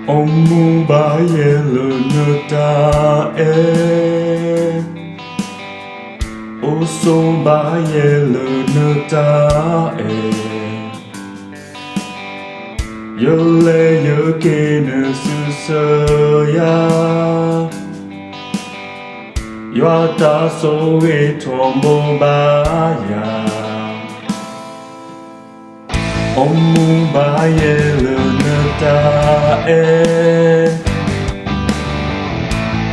Omu ba yelo nota Oso ba yelo nota Yole yoke ne susaya Yata so e tombo ba ya Omu ba yelo nota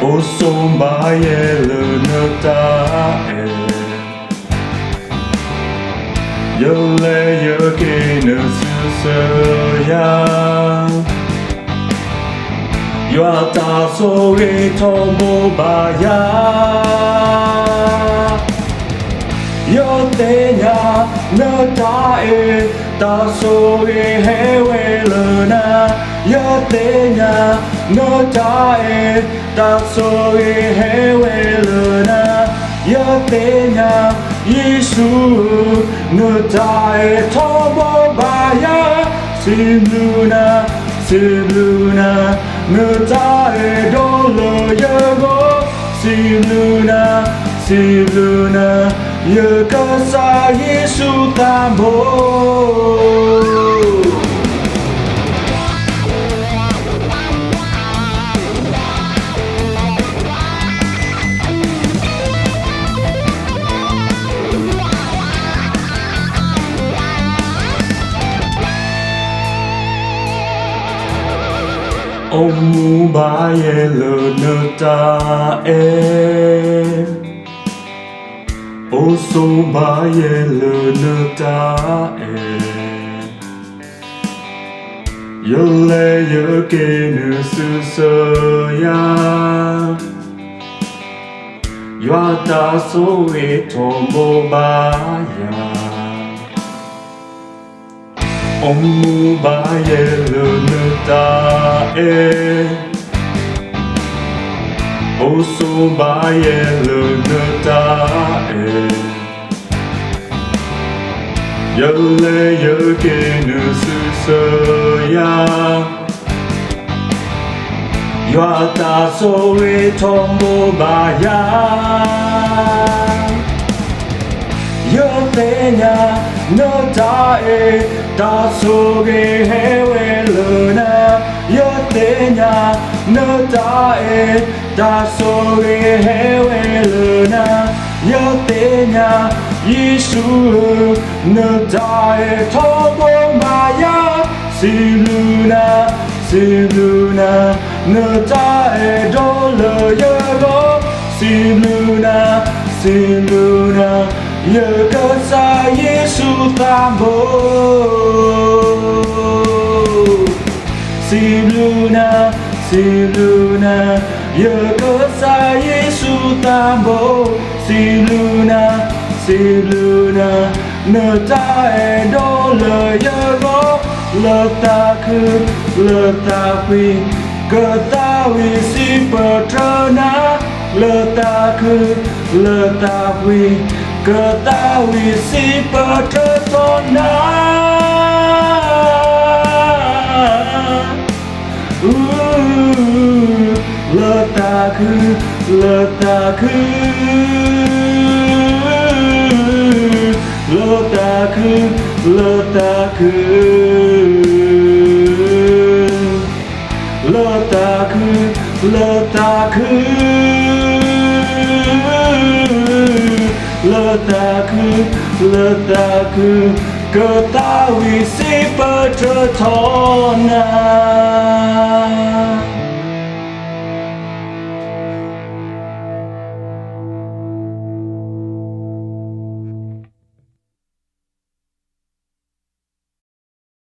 Oso ba yelo nota Yole yoke ne susaya Yata so e tombo ba ya Yo teña nota ta so e hewe luna Yo teña nota ta so e hewe luna Yo teña Yesu nota tombo baya Simluna, simluna nota dolo yego Simluna, simluna Yekasa Yesu tambo Omu ba yelo nota Oso ba yelo nota Yole yoke ne susaya Yata so e tombo ba ya Omu ba yelo nota Oso ba yelo nota Yole yoke ne susaya Yata so e tombo ba ya Yo teña nota ta so ge hewe luna Yo teña nota ta so ge hewe luna Yo teña Yesu nota tombo maya Simluna, simluna nota dolo yego Simluna, simluna Yekasa Yesu tambo Simluna, simluna Yekasa Yesu tambo Simluna, simluna Nota dolo yego Letakui Ketahui si petrona Letakui Ketahui si petrona Letakui Ketahui si petrona